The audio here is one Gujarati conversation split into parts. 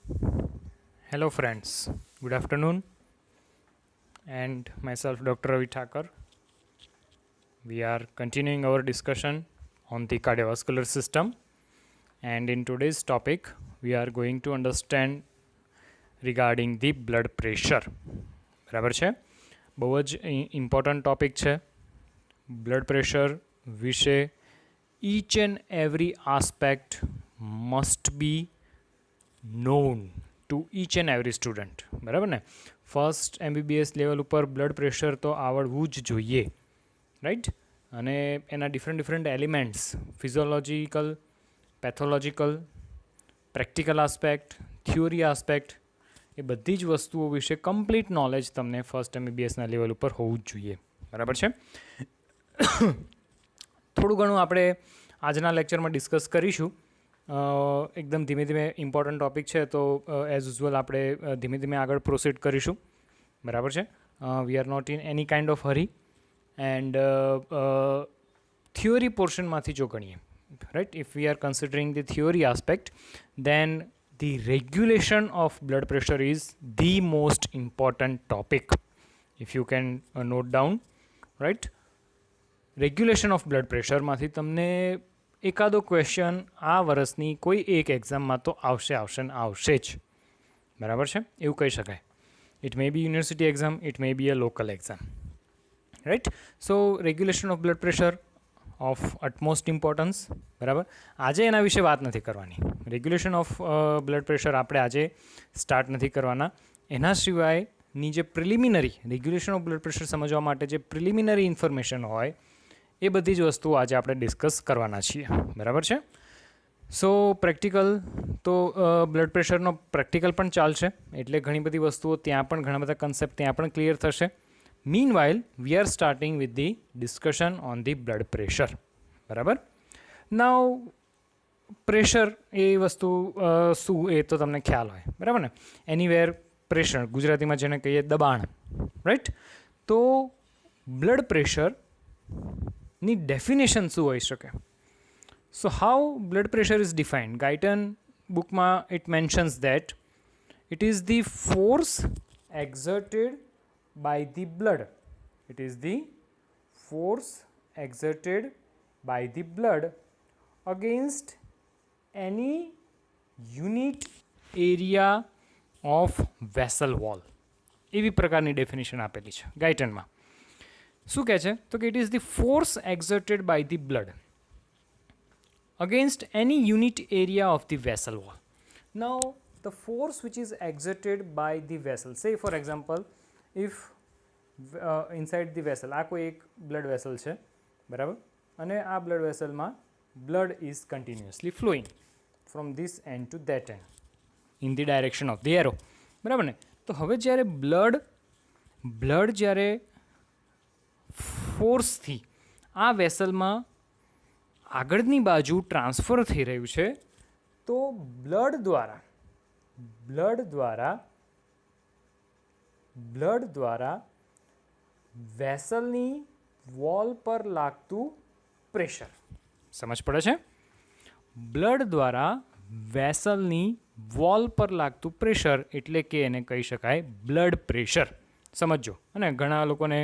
Hello friends, good afternoon, and myself Dr. Ravi Thakur. We are continuing our discussion on the cardiovascular system, and in today's topic we are going to understand regarding the blood pressure. બરાબર છે, બહુ જ ઇમ્પોર્ટન્ટ ટોપિક છે. બ્લડ પ્રેશર વિશે each and every aspect must be known to each and every student. બરાબર ને, ફર્સ્ટ MBBS લેવલ ઉપર બ્લડ પ્રેશર તો આવડવું જ જોઈએ, રાઈટ. અને એના different elements, physiological, pathological, practical aspect, theory aspect, એ બધી જ વસ્તુઓ વિશે કમ્પ્લીટ નોલેજ તમને ફર્સ્ટ MBBSના લેવલ ઉપર હોવું જ જોઈએ. બરાબર છે. થોડું ઘણું આપણે આજના લેક્ચરમાં ડિસ્કસ કરીશું. એકદમ ધીમે ધીમે ઇમ્પોર્ટન્ટ ટૉપિક છે, તો એઝ યુઝ્યુઅલ આપણે ધીમે ધીમે આગળ પ્રોસીડ કરીશું. બરાબર છે. We are not in any kind of hurry. And theory પોર્શનમાંથી જો ગણીએ, right, if we are considering the theory aspect, then the regulation of blood pressure is the most important topic. If you can note down, right. Regulation of blood પ્રેશરમાંથી તમને એકાદો ક્વેશ્ચન આ વર્ષની કોઈ એક એક્ઝામમાં તો આવશે જ. બરાબર છે, એવું કહી શકાય. It may be university exam, it may be a local exam, right. So regulation of blood pressure of utmost importance. બરાબર, આજે એના વિશે વાત નથી કરવાની. રેગ્યુલેશન ઓફ બ્લડ પ્રેશર આપણે આજે સ્ટાર્ટ નથી કરવાના. એના સિવાયની જે preliminary regulation of blood pressure સમજવા માટે જે પ્રિલિમિનરી ઇન્ફોર્મેશન હોય, એ બધી જ વસ્તુઓ આજે આપણે ડિસ્કસ કરવાના છીએ. બરાબર છે. સો પ્રેક્ટિકલ તો બ્લડ પ્રેશરનો પ્રેક્ટિકલ પણ ચાલશે, એટલે ઘણી બધી વસ્તુઓ ત્યાં પણ, ઘણા બધા કન્સેપ્ટ ત્યાં પણ ક્લિયર થશે. Meanwhile we are starting with the discussion on the blood pressure. બરાબર. નાઉ પ્રેશર એ વસ્તુ શું, એ તો તમને ખ્યાલ હોય. બરાબર ને. એનીવેર પ્રેશર, ગુજરાતીમાં જેને કહીએ દબાણ, રાઈટ. તો બ્લડ પ્રેશર ની ડેફિનેશન શું હોઈ શકે? So how blood pressure is defined? Guyton બુકમાં it mentions that it is the force exerted by the blood. It is the force exerted by the blood against any unit area of vessel wall. એવી પ્રકારની ડેફિનેશન આપેલી છે ગાઇટનમાં. શું કહે છે? તો કે it is the force exerted by the blood against any unit area of the vessel wall. Now, the force which is exerted by the vessel, say for example, if inside the vessel, આ કોઈ એક blood vessel છે, બરાબર, અને આ blood vesselમાં blood is continuously flowing from this end to that end in the direction of the arrow. બરાબર ને. તો હવે જ્યારે બ્લડ જ્યારે ફોર્સથી આ વેસલમાં આગળની બાજુ ટ્રાન્સફર થઈ રહ્યું છે, તો બ્લડ દ્વારા વેસલની વોલ પર લાગતું પ્રેશર. સમજ પડે છે? બ્લડ દ્વારા વેસલની વોલ પર લાગતું પ્રેશર એટલે કે એને કહી શકાય બ્લડ પ્રેશર. સમજો. અને ઘણા લોકોને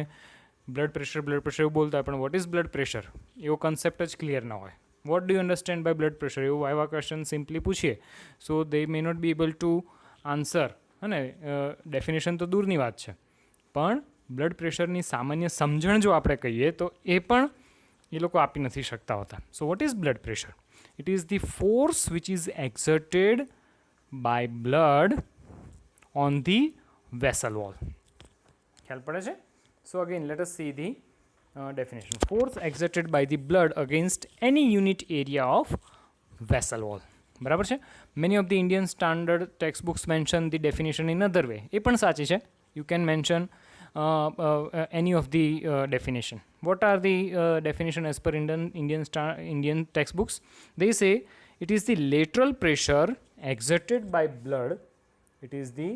બ્લડ પ્રેશર એવું બોલતા હોય, પણ વોટ ઇઝ બ્લડ પ્રેશર એવો કન્સેપ્ટ જ ક્લિયર ના હોય. What do you understand by blood pressure એવું આવા ક્વેશ્ચન સિમ્પલી પૂછીએ, so they may not be able to answer. અને ડેફિનેશન તો દૂરની વાત છે, પણ બ્લડ પ્રેશરની સામાન્ય સમજણ જો આપણે કહીએ તો એ પણ એ લોકો આપી નથી શકતા હોતા. So what is blood pressure? It is the force which is exerted by blood on the vessel wall. ખ્યાલ પડે છે? So again, let us see the definition. Force exerted by the blood against any unit area of vessel wall. બરાબર છે. Many of the Indian standard textbooks mention the definition in other way. એ પણ સાચી છે. You can mention any of the definition. What are the definition as per Indian textbooks? They say it is the lateral pressure exerted by blood. It is the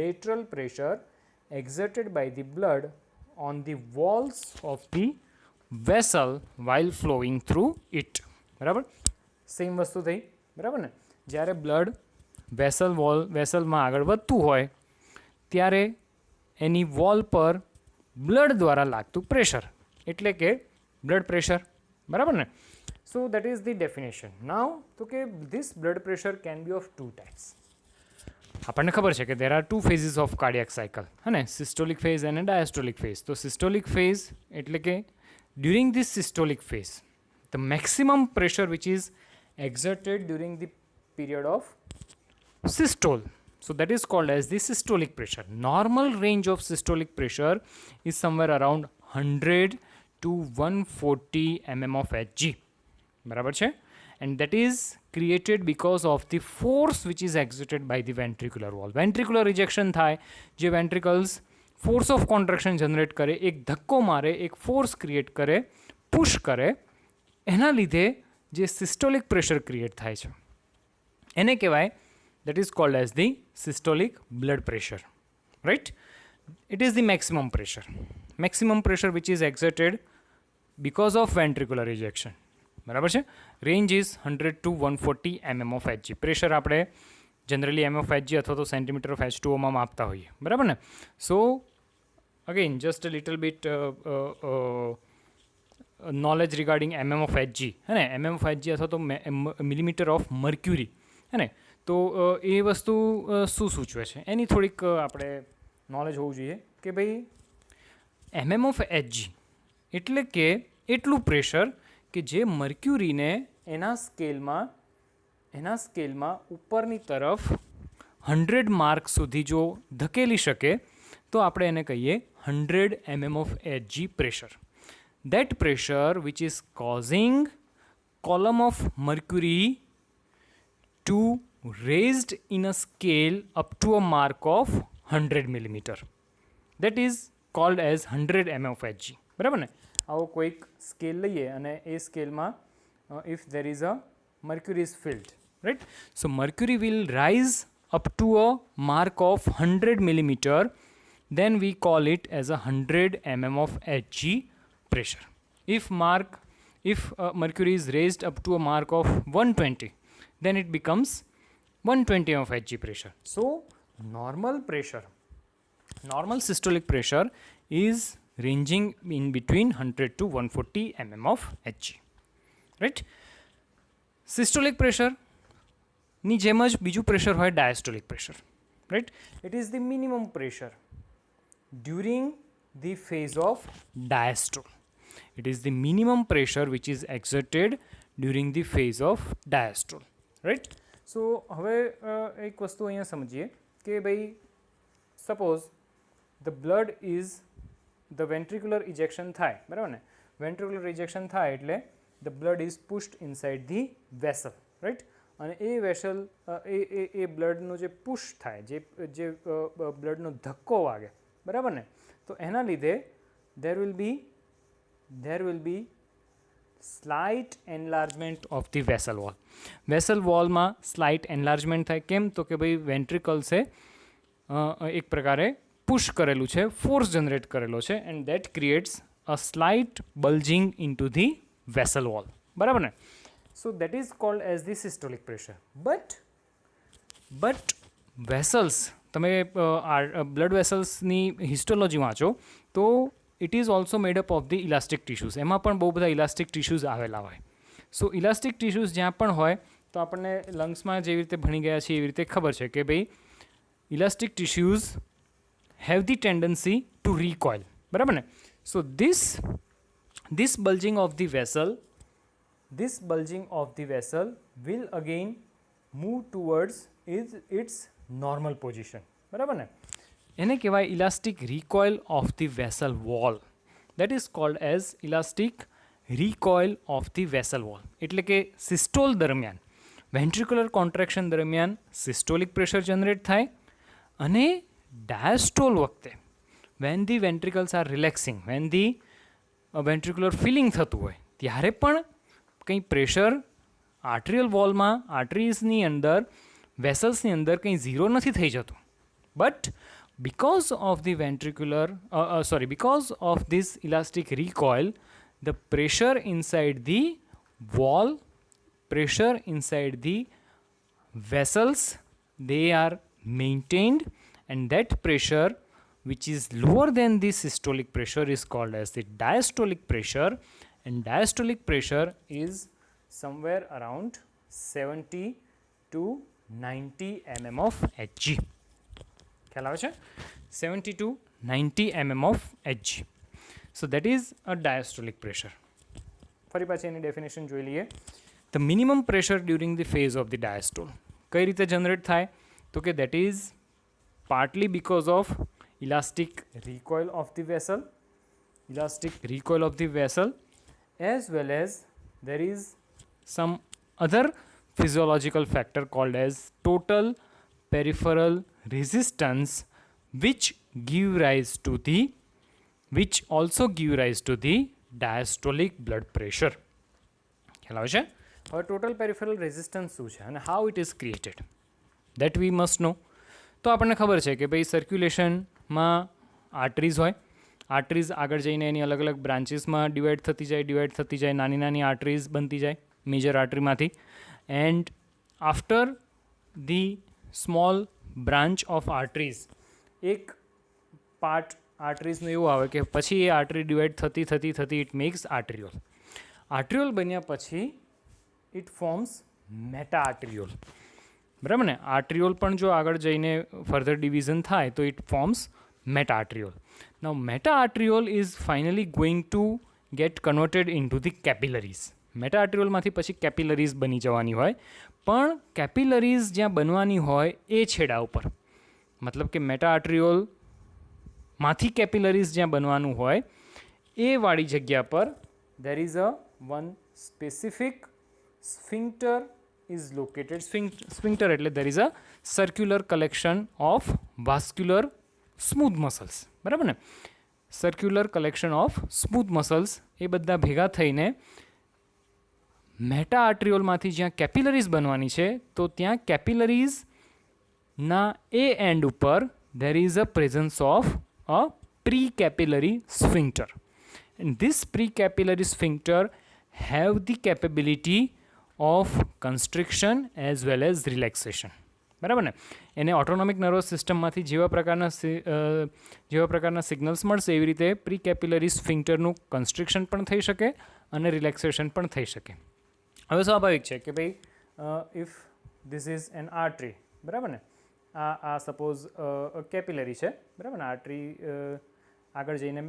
lateral pressure exerted by the blood on the walls of the vessel while flowing through it. બરાબર, સેમ વસ્તુ થઈ. બરાબર ને. જ્યારે બ્લડ વેસલમાં આગળ વધતું હોય ત્યારે એની વોલ પર બ્લડ દ્વારા લાગતું પ્રેશર એટલે કે બ્લડ પ્રેશર, બરાબર ને? So that is the definition. Now તો કે this blood pressure can be of two types. આપણને ખબર છે કે there are two phases of cardiac cycle, હે ને? સિસ્ટોલિક ફેઝ અને ડાયસ્ટોલિક ફેઝ. તો સિસ્ટોલિક ફેઝ એટલે કે during this systolic phase the maximum pressure which is exerted during the period of systole. So that is called as the systolic pressure. Normal range of systolic pressure is somewhere around 100 to 140 mm of Hg. બરાબર છે? And that is created because of the force which is exerted by the ventricular wall. Ventricular ejection થાય, જે ventricles force of contraction generate કરે, એક ધક્કો મારે, એક force create કરે, push કરે, એના લીધે જે સિસ્ટોલિક પ્રેશર ક્રિએટ થાય છે એને કહેવાય, that is called as the systolic blood pressure, right? It is the maximum pressure which is exerted because of ventricular ejection. બરાબર છે? Range is 100 to 140 mm of Hg. Pressure આપણે જનરલી mm of Hg અથવા તો સેન્ટીમીટર ઓફ H2O માં માપતા હોઈએ, બરાબર ને? સો again just a little bit knowledge regarding mm of Hg, है ને? mm of Hg અથવા તો મિલીમીટર ઓફ મર્ક્યુરી, है ને? તો એ વસ્તુ શું સૂચવે છે એની થોડીક આપણે નોલેજ હોવું જોઈએ કે ભાઈ mm of Hg એટલે કે એટલું પ્રેશર કે જે મર્ક્યુરીને એના સ્કેલમાં ઉપરની તરફ 100 માર્ક સુધી જો ધકેલી શકે તો આપણે એને કહીએ 100 mm of Hg pressure. That pressure which is causing column of mercury to raised in a scale up to a mark of 100 millimeter. That is called as 100 mm of Hg. બરાબર ને? આવો કોઈક સ્કેલ લઈએ અને એ સ્કેલમાં if there is a mercury is filled, right? So mercury will rise up to a mark of 100 millimeter, then we call it as a 100 mm of Hg pressure. If mercury is raised up to a mark of 120, then it becomes 120 of Hg pressure. So normal systolic pressure is ranging in between 100 to 140 mm of Hg, right? Systolic pressure ની જેમ જ બીજું પ્રેશર હોય diastolic pressure, right? It is the minimum pressure during the phase of diastole. It is the minimum pressure which is exerted during the phase of diastole, right? So હવે એક વસ્તુ અહીંયા સમજીએ કે ભાઈ suppose the blood is the ventricular ejection થાય, બરાબર ને? વેન્ટ્રિક્યુલર ઇજેક્શન થાય એટલે the blood is pushed inside the vessel, right? અને એ વેસલ એ બ્લડનો જે પુશ થાય, જે બ્લડનો ધક્કો વાગે, બરાબર ને? તો એના લીધે there will be slight enlargement of the vessel wall. Vessel વોલમાં સ્લાઇટ એન્લાર્જમેન્ટ થાય. કેમ? તો કે ભાઈ વેન્ટ્રિકલ્સે એક પ્રકારે પુશ કરેલું છે, ફોર્સ જનરેટ કરેલો છે, and that creates a slight bulging into the vessel wall, બરાબર ને? So that is called as the systolic pressure. But vessels, તમે બ્લડ વેસલ્સની હિસ્ટોલોજી વાંચો તો it is also made up of the elastic tissues. એમાં પણ બહુ બધા ઇલાસ્ટિક ટિશ્યુઝ આવેલા હોય. સો ઇલાસ્ટિક ટિશ્યુઝ જ્યાં પણ હોય તો આપણને લંગ્સમાં જેવી રીતે ભણી ગયા છીએ એવી રીતે ખબર છે કે ભાઈ elastic tissues have the tendency to recoil, બરાબર ને? સો this bulging of the vessel will again move towards its normal position, બરાબર ને? એને કહેવાય elastic recoil of the vessel wall. That is called as elastic recoil of the vessel wall. એટલે કે સિસ્ટોલ દરમિયાન, વેન્ટ્રિક્યુલર કોન્ટ્રેક્શન દરમિયાન સિસ્ટોલિક પ્રેશર જનરેટ થાય અને ડાયસ્ટોલ વખતે when the ventricles are relaxing, when the ventricular filling થતું હોય ત્યારે પણ કંઈ પ્રેશર આર્ટરિયલ વોલમાં, આર્ટરીઝની અંદર, વેસલ્સની અંદર કંઈ ઝીરો નથી થઈ જતું. But because of this elastic recoil, the pressure inside the wall, pressure inside the vessels they are maintained, and that pressure which is lower than the systolic pressure is called as the diastolic pressure, and diastolic pressure is somewhere around 70 to 90 mm of Hg. ખ્યાલ આવે છે? 70 to 90 mm of Hg. So that is a diastolic pressure. ફરી પાછી એની ડેફિનેશન જોઈ લઈએ. The minimum pressure during the phase of the diastole કઈ રીતે જનરેટ થાય? તો કે that is partly because of elastic recoil of the vessel, as well as there is some other physiological factor called as total peripheral resistance, which also give rise to the diastolic blood pressure. ખ્યાલ આવે છે? હવે ટોટલ પેરિફેરલ રેઝિસ્ટન્સ શું છે અને how it is created, that we must know. તો આપણને ખબર છે કે ભાઈ સર્ક્યુલેશનમાં આર્ટરીઝ હોય, આર્ટરીઝ આગળ જઈને એની અલગ અલગ બ્રાન્ચીસમાં ડિવાઈડ થતી જાય, નાની નાની આર્ટરીઝ બનતી જાય મેજર આર્ટરીમાંથી, and after the small branch of arteries એક પાર્ટ આર્ટરીઝનું એવું આવે કે પછી એ આર્ટરી ડિવાઈડ થતી ઇટ મેક્સ આર્ટરિયોલ. આર્ટરિયોલ બન્યા પછી ઇટ ફોર્મ્સ મેટા આર્ટરિયોલ. બરાબર ને? આર્ટરિયોલ પણ જો આગળ જઈને ફર્ધર ડિવિઝન થાય તો it forms meta arteriole. Now meta arteriole is finally going to get converted into the capillaries. Meta આર્ટરિયોલમાંથી પછી કેપિલરીઝ બની જવાની હોય, પણ કેપિલરીઝ જ્યાં બનવાની હોય એ છેડા ઉપર, મતલબ કે મેટા આર્ટરિયોલમાંથી કેપિલરીઝ જ્યાં બનવાનું હોય એ વાળી જગ્યા પર there is a one specific sphincter is located. Sphincter એટલે there is a circular collection of vascular smooth muscles. બરાબર ને? circular collection of smooth muscles એ બધા ભેગા થઈને મેટા આર્ટરિયોલમાંથી જ્યાં કેપિલરીઝ બનવાની છે તો ત્યાં કેપિલરીઝના એ એન્ડ ઉપર there is a presence of a precapillary sphincter. And this precapillary sphincter have the capability of constriction as well as relaxation. બરાબર ને? એને ઓટોનોમિક નર્વસ સિસ્ટમમાંથી જેવા પ્રકારના સિગ્નલ્સ મળશે એવી રીતે પ્રીકેપિલરી સ્ફિંક્ટરનું કન્સ્ટ્રિક્શન પણ થઈ શકે અને રિલેક્સેશન પણ થઈ શકે. હવે સ્વાભાવિક છે કે ભાઈ if this is an artery, બરાબર ને, આ સપોઝ કેપિલરી છે, બરાબર ને, આર્ટરી આગળ જઈને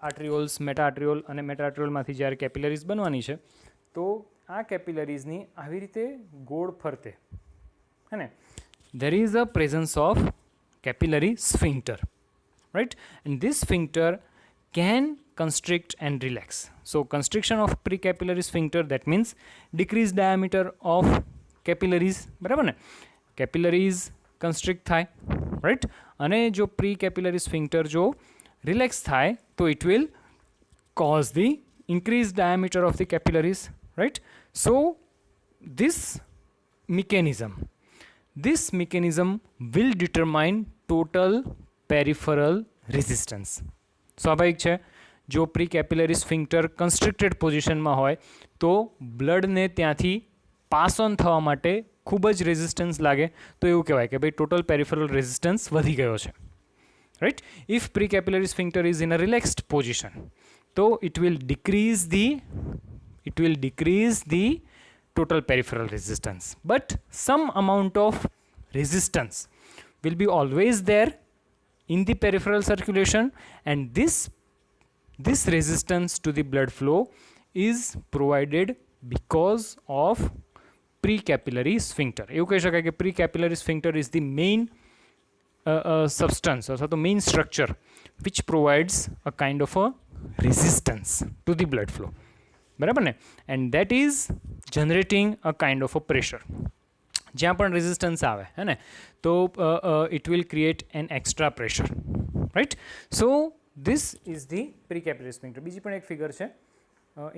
આર્ટરિયોલ્સ, મેટા આર્ટરિયોલ અને મેટા આર્ટરિયોલમાંથી જ્યારે કેપિલરીઝ બનવાની છે તો આ કેપિલરીઝની આવી રીતે ગોળ ફરતે હે ને there is a presence of capillary sphincter, right? And this sphincter can constrict and relax. So constriction of precapillary sphincter, that means decreased diameter of capillaries, બરાબર ને? capillaries constrict થાય, right? અને જો precapillary sphincter જો relax થાય તો it will cause the increased diameter of the capillaries, right? So this mechanism will determine total peripheral resistance. સ્વાભાવિક છે, જો પ્રીકેપિલરી સ્ફિંક્ટર કન્સ્ટ્રિક્ટેડ પોઝિશનમાં હોય તો બ્લડને ત્યાંથી પાસ ઓન થવા માટે ખૂબ જ રેઝિસ્ટન્સ લાગે, તો એવું કહેવાય કે ભાઈ ટોટલ પેરિફેરલ રેઝિસ્ટન્સ વધી ગયો છે, right? If precapillary sphincter is in a relaxed position, so it will decrease the total peripheral resistance, but some amount of resistance will be always there in the peripheral circulation, and this resistance to the blood flow is provided because of precapillary sphincter. એવું કહી શકાય કે precapillary sphincter is the main substance, અથવા તો main structure which provides a kind of a resistance to the blood flow. બરાબર ને? and that is generating a kind of a pressure. જ્યાં પણ રેઝિસ્ટન્સ આવે હે ને તો it will create an extra pressure, right? So this is the precapillary sphincter. બીજી પણ એક ફિગર છે.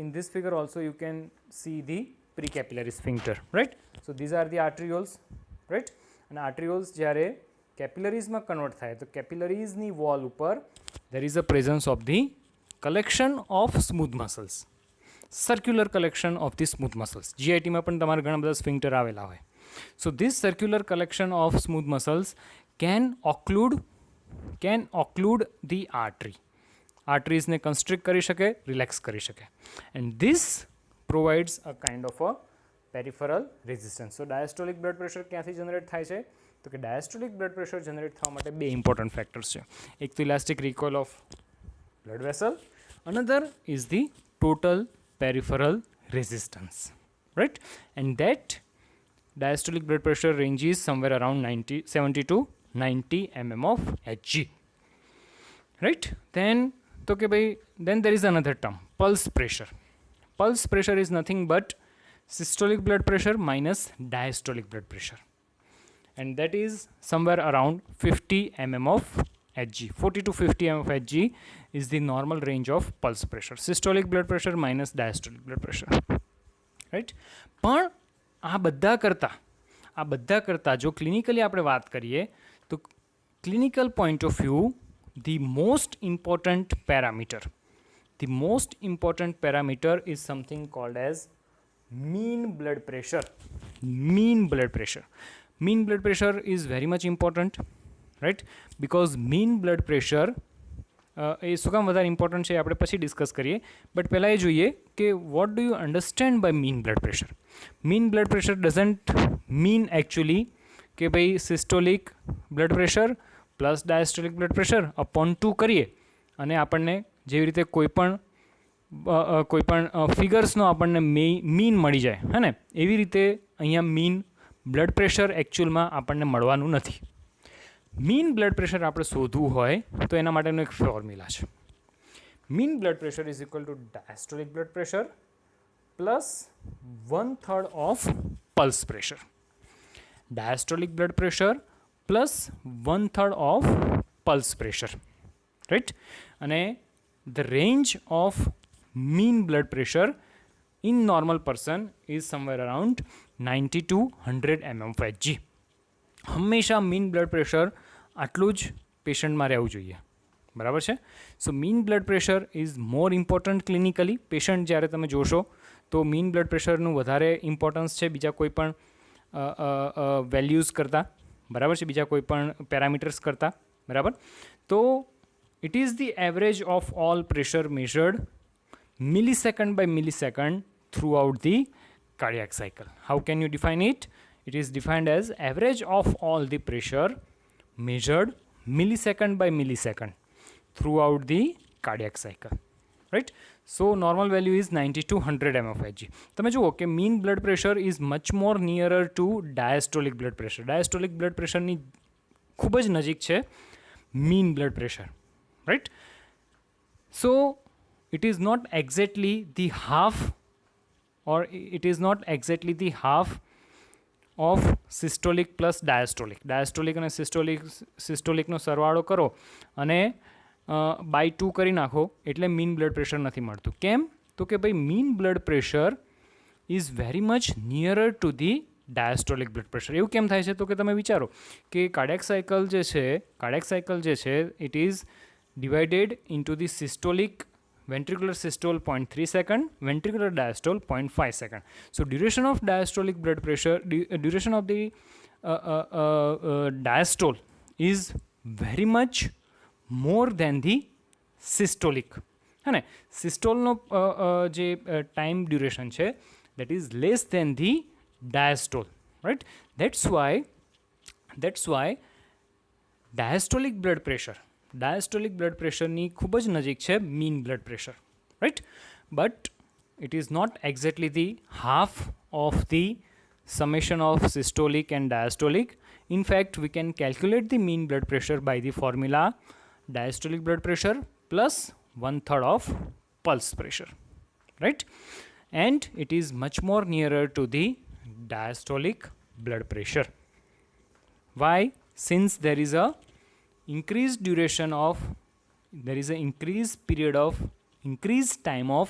In this figure also you can see the precapillary sphincter, right? So these are the arterioles, right? અને arterioles જ્યારે કેપિલરીઝમાં કન્વર્ટ થાય તો કેપિલરીઝની વોલ ઉપર there is a presence of the collection of smooth muscles, circular collection of the smooth muscles. GIT માં પણ તમારે ઘણા બધા સ્ફિંક્ટર આવેલા હોય. So this circular collection of smooth muscles can occlude the arteries ને constrict કરી શકે, relax કરી શકે, and this provides a kind of a peripheral resistance. So diastolic blood pressure ક્યાંથી જનરેટ થાય છે? તો કે diastolic blood pressure જનરેટ થવા માટે બે ઇમ્પોર્ટન્ટ ફેક્ટર્સ છે. એક તો elastic recall of blood vessel, another is the total peripheral resistance, right? And that diastolic blood pressure ranges somewhere around 70 to 90 mm of Hg, right? Then there is another term, pulse pressure. Pulse pressure is nothing but systolic blood pressure minus diastolic blood pressure, and that is somewhere around 50 mm of Hg. 40 to 50 mm of Hg is the normal range of pulse pressure. Systolic blood pressure minus diastolic blood pressure, right? પણ આ બધા કરતાં જો ક્લિનિકલી આપણે વાત કરીએ તો clinical point of view the most important parameter is something called as mean blood pressure. Mean blood pressure is very much important, right? Because mean blood pressure એ શું કામ વધારે ઇમ્પોર્ટન્ટ છે આપણે પછી ડિસ્કસ કરીએ, બટ પહેલાં એ જોઈએ કે what do you understand by mean blood pressure. Mean blood pressure doesn't mean actually કે ભાઈ systolic blood pressure plus diastolic blood pressure upon 2 કરીએ અને આપણને જેવી રીતે કોઈપણ ફિગર્સનો આપણને મીન મળી જાય, હે ને, એવી રીતે અહીંયા મીન બ્લડ પ્રેશર એકચ્યુઅલમાં આપણને મળવાનું નથી. મીન બ્લડ પ્રેશર આપણે શોધવું હોય તો એના માટેનો એક ફોર્મ્યુલા છે. Mean blood pressure is equal to diastolic blood pressure plus 1/3 of pulse pressure. Diastolic blood pressure plus 1/3 of pulse pressure, right? અને the range of mean blood pressure in normal person is somewhere around 90 to 100 mm of Hg. હંમેશા મીન બ્લડ પ્રેશર આટલું જ પેશન્ટમાં રહેવું જોઈએ, બરાબર છે? So mean blood pressure is more important clinically. Patient જ્યારે તમે જોશો તો મીન બ્લડ પ્રેશરનું વધારે ઇમ્પોર્ટન્સ છે બીજા કોઈ પણ વેલ્યુઝ કરતાં, બરાબર છે, બીજા કોઈ પણ પેરામીટર્સ કરતાં, બરાબર? તો it is the average of all pressure measured millisecond by millisecond throughout the cardiac cycle. How can you define it? It is defined as average of all the pressure measured millisecond by millisecond throughout the cardiac cycle, right? So normal value is 90 to 100 mm of Hg. તમે જુઓ કે mean blood pressure is much more nearer to diastolic blood pressure. Diastolic blood pressure ની ખૂબ જ નજીક છે mean blood pressure, right? So it is not exactly the half, or it is not exactly the half of systolic plus diastolic. Diastolic અને સિસ્ટોલિકનો સરવાળો કરો અને બાય 2 કરી નાખો એટલે મીન બ્લડ પ્રેશર નથી મળતું. કેમ? તો કે ભાઈ mean blood pressure is very much nearer to the diastolic blood pressure. એવું કેમ થાય છે? તો કે તમે વિચારો કે કાર્ડિયાક સાયકલ જે છે it is divided into the systolic ventricular systole 0.3 second, ventricular diastole 0.5 second. So duration of diastolic blood pressure, duration of the diastole is very much more than the systolic. है ना? સિસ્ટોલનો જે ટાઈમ ડ્યુરેશન છે that is less than the diastole, right? That's why diastolic blood pressure ની ખૂબ જ નજીક છે mean blood pressure, right? But it is not exactly the half of the summation of systolic and diastolic. In fact, we can calculate the mean blood pressure by the formula diastolic blood pressure plus 1/3 of pulse pressure, right? And it is much more nearer to the diastolic blood pressure. Why? Since there is a increased time of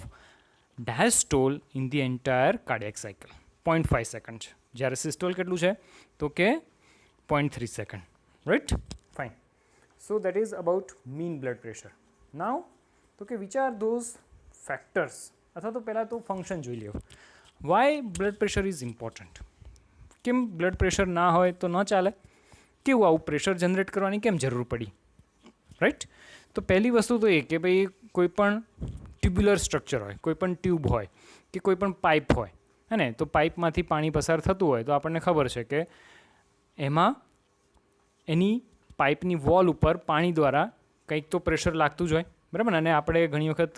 diastole in the entire cardiac cycle. 0.5 second છે, જ્યારે સિસ્ટોલ કેટલું છે તો કે 0.3 second, right? Fine. So that is about mean blood pressure. Now તો કે વિચ આર ધોઝ ફેક્ટર્સ, અથવા તો પહેલાં તો ફંક્શન જોઈ લ્યો. Why blood pressure is important? કેમ બ્લડ પ્રેશર ના હોય તો ન ચાલે? કેવું આવું પ્રેશર જનરેટ કરવાની કેમ જરૂર પડી? રાઈટ. તો પહેલી વસ્તુ તો એ કે ભાઈ કોઈ પણ ટ્યુબ્યુલર સ્ટ્રક્ચર હોય, કોઈ પણ ટ્યુબ હોય કે કોઈ પણ પાઇપ હોય, હે ને, તો પાઇપમાંથી પાણી પસાર થતું હોય તો આપણને ખબર છે કે એમાં એની પાઇપની વોલ ઉપર પાણી દ્વારા કંઈક તો પ્રેશર લાગતું જ હોય, બરાબર ને. અને આપણે ઘણી વખત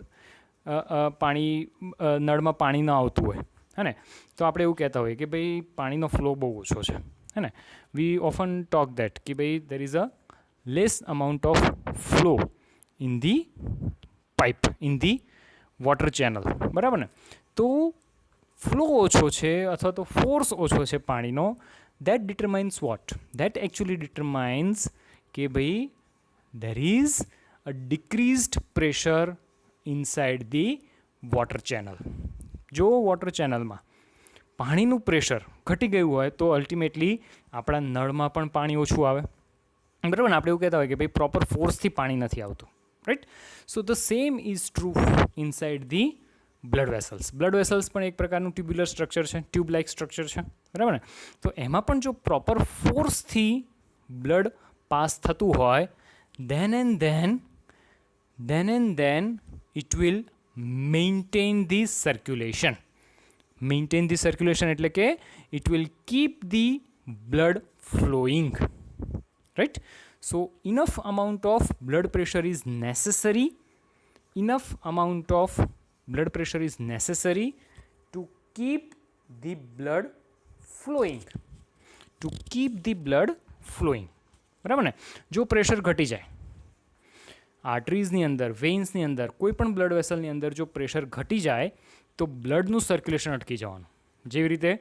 પાણી નળમાં પાણી ન આવતું હોય, હે ને, તો આપણે એવું કહેતા હોઈએ કે ભાઈ પાણીનો ફ્લો બહુ ઓછો છે, હે ને. વી ઓફન ટોક દેટ કે ભાઈ there is a less amount of flow in the pipe, in the water channel, બરાબર ને. તો ફ્લો ઓછો છે અથવા તો ફોર્સ ઓછો છે પાણીનો, that determines what? That actually determines કે ભાઈ there is a decreased pressure inside the water channel. જો વોટર ચેનલમાં પાણીનું પ્રેશર ઘટી ગયું હોય તો અલ્ટિમેટલી આપણા નળમાં પણ પાણી ઓછું આવે, બરાબર ને. આપણે એવું કહેતા હોય કે ભાઈ પ્રોપર ફોર્સથી પાણી નથી આવતું, right. So the same is true inside the blood vessels. Blood vessels પણ એક પ્રકારનું ટ્યુબ્યુલર સ્ટ્રક્ચર છે, ટ્યુબ લાઇક સ્ટ્રક્ચર છે, બરાબર ને. તો એમાં પણ જો પ્રોપર ફોર્સથી બ્લડ પાસ થતું હોય then and then it will maintain the circulation. Maintain the circulation એટલે કે it will keep the blood flowing, right? So enough amount of blood pressure is necessary, enough amount of blood pressure is necessary to keep the blood flowing, to keep the blood flowing, બરાબર ને. જો પ્રેશર ઘટી જાય આર્ટરીઝની અંદર, વેઇન્સની અંદર, કોઈ પણ બ્લડ વેસલની અંદર જો પ્રેશર ઘટી જાય તો બ્લડનું સર્ક્યુલેશન અટકી જવાનું. જેવી રીતે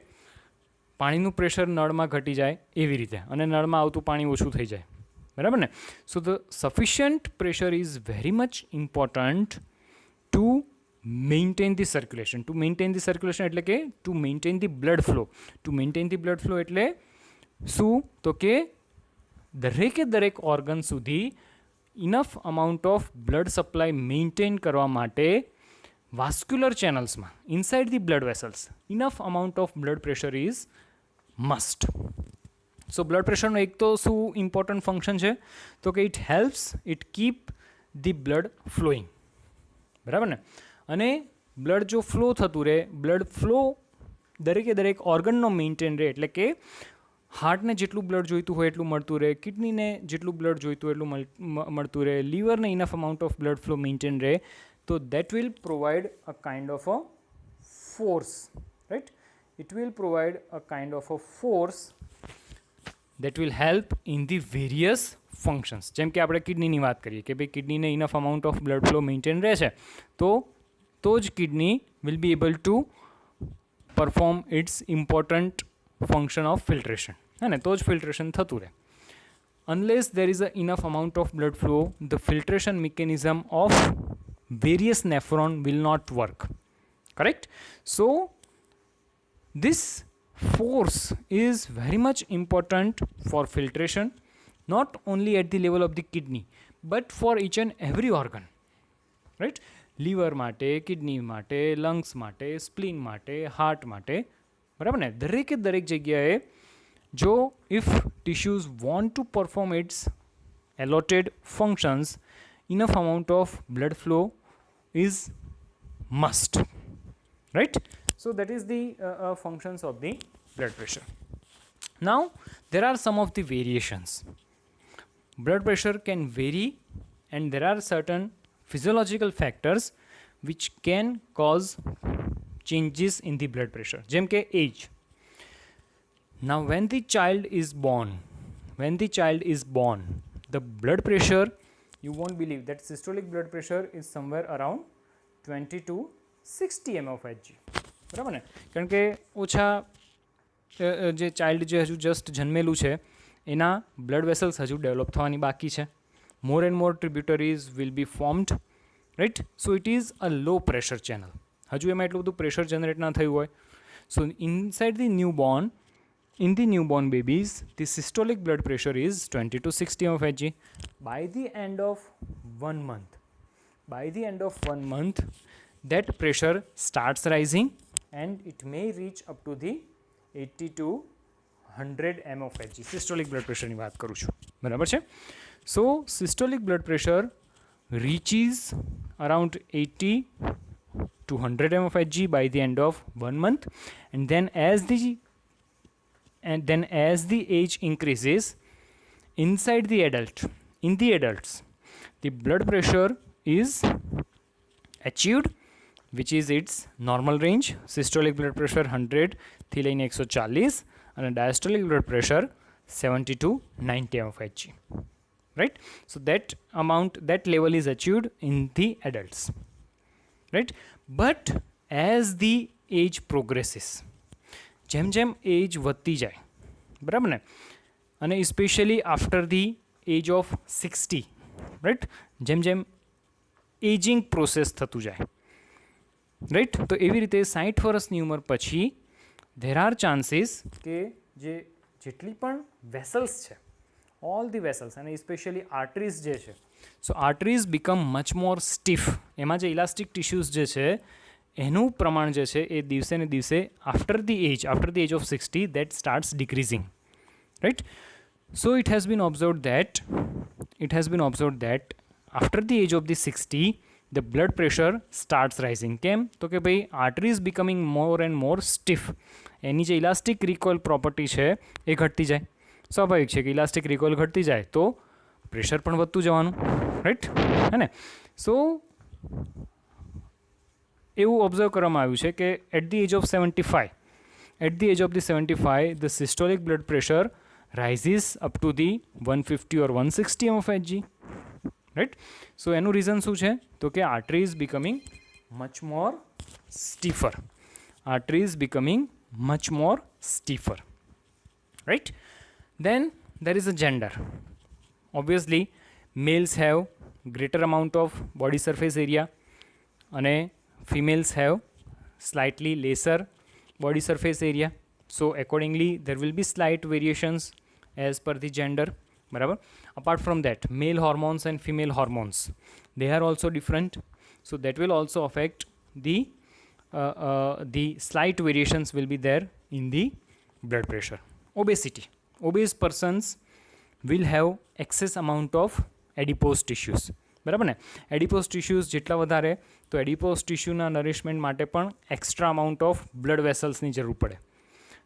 પાણીનું પ્રેશર નળમાં ઘટી જાય એવી રીતે, અને નળમાં આવતું પાણી ઓછું થઈ જાય, બરાબર ને. So the sufficient pressure is very much important to maintain the circulation. To maintain the circulation એટલે કે to maintain the blood flow. To maintain the blood flow એટલે શું? તો કે દરેક ઓર્ગન સુધી enough amount of blood supply maintain કરવા માટે વાસ્ક્યુલર ચેનલ્સમાં inside the blood vessels enough amount of blood pressure is must. So blood પ્રેશરનો એક તો શું ઇમ્પોર્ટન્ટ ફંક્શન છે? તો કે it helps it keep the blood flowing, બરાબર ને. અને બ્લડ જો ફ્લો થતું રહે, બ્લડ ફ્લો દરેક ઓર્ગનનો મેન્ટેન રહે, એટલે કે હાર્ટને જેટલું બ્લડ જોઈતું હોય એટલું મળતું રહે, કિડનીને જેટલું બ્લડ જોઈતું હોય એટલું મળતું રહે, લીવરને enough amount of blood flow maintain રહે, તો that will provide a kind of a force, right. It will provide a kind of a force that will help in the various functions. જેમ કે આપણે કિડનીની વાત કરીએ કે ભાઈ કિડનીને enough amount of blood flow maintain રહે છે તો જ kidney will be able to perform its important function of filtration, હે ને, તો જ ફિલ્ટ્રેશન થતું રહે. Unless there is a enough amount of blood flow, the filtration mechanism of various nephron will not work, correct. So this force is very much important for filtration, not only at the level of the kidney but for each and every organ, right. Liver માટે, કિડની માટે, લંગ્સ માટે, સ્પ્લીન માટે, હાર્ટ માટે, બરાબર ને. દરેક જગ્યાએ જો if tissues want to perform its allotted functions, enough amount of blood flow is must, right. So that is the functions of the blood pressure. Now there are some of the variations. Blood pressure can vary and there are certain physiological factors which can cause changes in the blood pressure. જેમ કે age. Now when the child is born, the blood pressure, you won't believe that systolic blood pressure is somewhere around 20 to 60 mm of Hg, બરાબર ને. કારણ કે ઓછા જે ચાઇલ્ડ જે હજુ જસ્ટ જન્મેલું છે એના બ્લડ વેસલ્સ હજુ ડેવલપ થવાની બાકી છે. More and more tributaries will be formed, right. So it is a low pressure channel. હજુ એમાં એટલું બધું પ્રેશર જનરેટ ના થયું હોય. So inside the newborn, in the newborn babies, the systolic blood pressure is 20 to 60 of Hg. By the end of 1 month, that pressure starts rising and it may reach up to the 80 to 100 m of Hg, systolic blood પ્રેશરની વાત કરું છું, બરાબર છે. So systolic blood pressure reaches around 80 to 100 m of Hg by the end of 1 month, and then as the age increases inside the adults, the blood pressure is achieved, which is its normal range. Systolic blood pressure 100 થી લઈને 140 અને diastolic blood pressure 70 to 90 m of Hg, right? So that level is achieved in the adults, right? But as the age progresses, જેમ એજ વધતી જાય, બરાબર ને, અને specially after the age of 60, right, જેમ એજિંગ પ્રોસેસ થતું જાય, રાઈટ. તો એવી રીતે 60 વર્ષની ઉંમર પછી ધેર આર ચાન્સીસ કે જેટલી પણ વેસલ્સ છે, ઓલ ધી વેસલ્સ, અને સ્પેશિયલી આર્ટરીઝ જે છે, so arteries become much more stiff. એમાં જે ઇલાસ્ટિક ટિશ્યુઝ જે છે એનું પ્રમાણ જે છે એ દિવસે ને દિવસે after the age of 60 that starts decreasing, right. So it has been observed that after the age of the 60 the blood pressure starts rising. કેમ? તો કે ભાઈ artery is becoming more and more stiff. એની જે ઇલાસ્ટિક રિકોઇલ પ્રોપર્ટી છે એ ઘટતી જાય. સ્વાભાવિક છે કે ઇલાસ્ટિક રિકોઇલ ઘટતી જાય તો પ્રેશર પણ વધતું જવાનું, રાઈટ, હે ને. સો એવું ઓબ્ઝર્વ કરવામાં આવ્યું છે કે at the age of 75 the systolic blood pressure rises up to the 150 or 160 m of Hg, right? So એનું રીઝન શું છે? તો કે artery is becoming much more stiffer, right? Then there is a gender. Obviously males have greater amount of body surface area અને females have slightly lesser body surface area. So accordingly there will be slight variations as per the gender, બરાબર. Apart from that, male hormones and female hormones, they are also different, so that will also affect the slight variations will be there in the blood pressure. Obese persons will have excess amount of adipose tissues, બરાબર ને. એડિપોઝ ટિશ્યુઝ જેટલા વધારે તો એડિપોઝ ટિશ્યુના નરિશમેન્ટ માટે પણ એક્સ્ટ્રા અમાઉન્ટ ઓફ બ્લડ વેસલ્સની જરૂર પડે.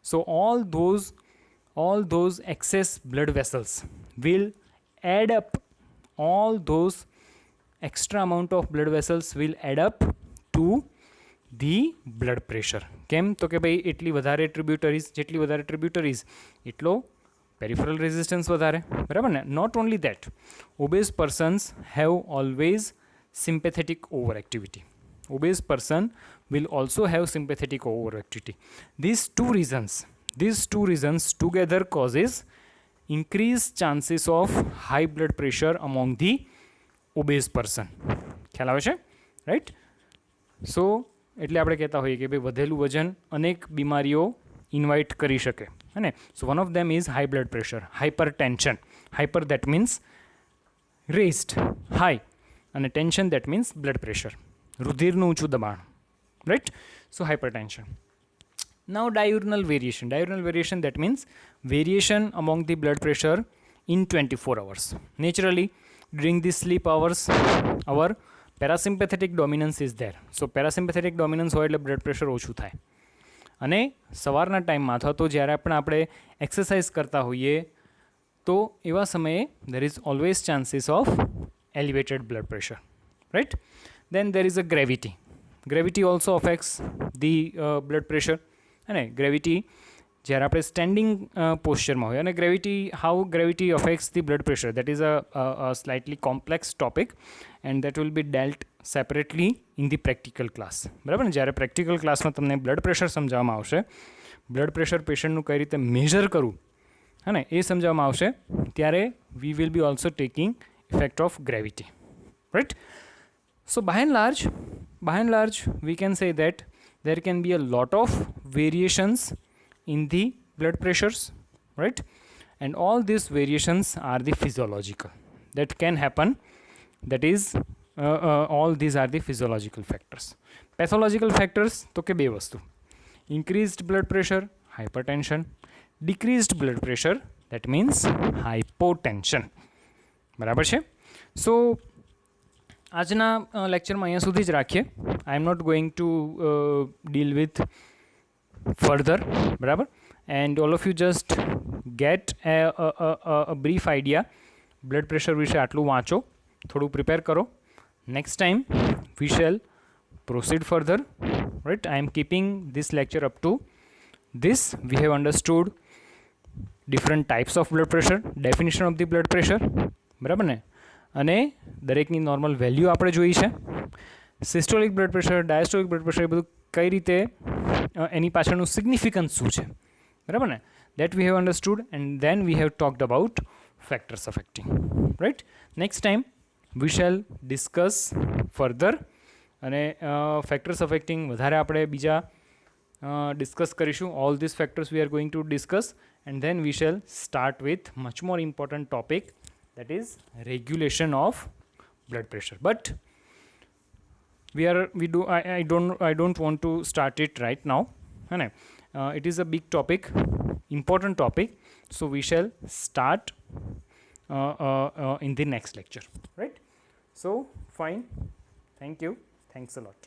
સો all those excess blood vessels will add up, all those extra amount of blood vessels will add up to the blood pressure. કેમ? તો કે ભાઈ જેટલી વધારે ટ્રિબ્યુટરીઝ એટલો પેરિફરલ રેઝિસ્ટન્સ વધારે, બરાબર ને. Not only that, obese persons have always sympathetic over activity. Obese person will also have sympathetic overactivity. These two reasons together causes increased chances of high blood pressure among the obese person. ખ્યાલ આવે છે, રાઈટ? સો એટલે આપણે કહેતા હોઈએ કે ભાઈ વધેલું વજન અનેક બીમારીઓ ઇન્વાઇટ કરી શકે, હે ને. So one of them is high blood pressure, hypertension. Hyper that means raised, high, અને tension that means blood pressure, રુધિરનું ઊંચું દબાણ, right. So hypertension. Now diurnal variation that means variation among the blood pressure in 24 hours. Naturally during the sleep hours our parasympathetic dominance is there. So parasympathetic dominance હોય એટલે blood pressure ઓછું થાય. અને સવારના ટાઈમમાં અથવા તો જ્યારે આપણે એક્સરસાઇઝ કરતા હોઈએ તો એવા સમયે there is always chances of elevated blood pressure, right? Then there is a gravity also affects the blood pressure. અને ગ્રેવિટી જ્યારે આપણે સ્ટેન્ડિંગ પોસ્ચરમાં હોય, અને how gravity affects the blood pressure, that is a slightly complex topic and that will be dealt separately in the practical class, બરાબર ને. જ્યારે પ્રેક્ટિકલ ક્લાસમાં તમને બ્લડ પ્રેશર સમજાવવામાં આવશે, બ્લડ પ્રેશર પેશન્ટનું કઈ રીતે મેજર કરવું, હે ને, એ સમજાવવામાં આવશે, ત્યારે we will be also taking effect of gravity, right. So by and large we can say that there can be a lot of variations in the blood pressures, right? And all these variations are the physiological that can happen, that is all these are the physiological factors. Pathological factors તો કે બે વસ્તુ, increased blood pressure, hypertension, decreased blood pressure, that means hypotension. બરાબર છે. સો આજના લેક્ચરમાં અહીંયા સુધી જ રાખીએ. I am not going to deal with further, બરાબર. And all of you just get a brief idea. Blood pressure વિશે આટલું વાંચો, થોડું પ્રિપેર કરો. Next time we shall proceed further, right? I am keeping this lecture up to this. We have understood different types of blood pressure, definition of the blood pressure, બરાબર ને, અને દરેકની નોર્મલ વેલ્યુ આપણે જોઈ છે. Systolic blood pressure, diastolic blood pressure, એ બધું કઈ રીતે એની પાછળનું સિગ્નિફિકન્સ શું છે, બરાબર ને, that we have understood. And then we have talked about factors affecting, right? Next time we shall discuss further, અને ફેક્ટર્સ અફેક્ટિંગ વધારે આપણે બીજા ડિસ્કસ કરીશું. All this factors we are going to discuss, and then we shall start with much more important topic, that is regulation of blood pressure. But I don't want to start it right now. It is a big topic, important topic, so we shall start in the next lecture, right? So fine, thank you, thanks a lot.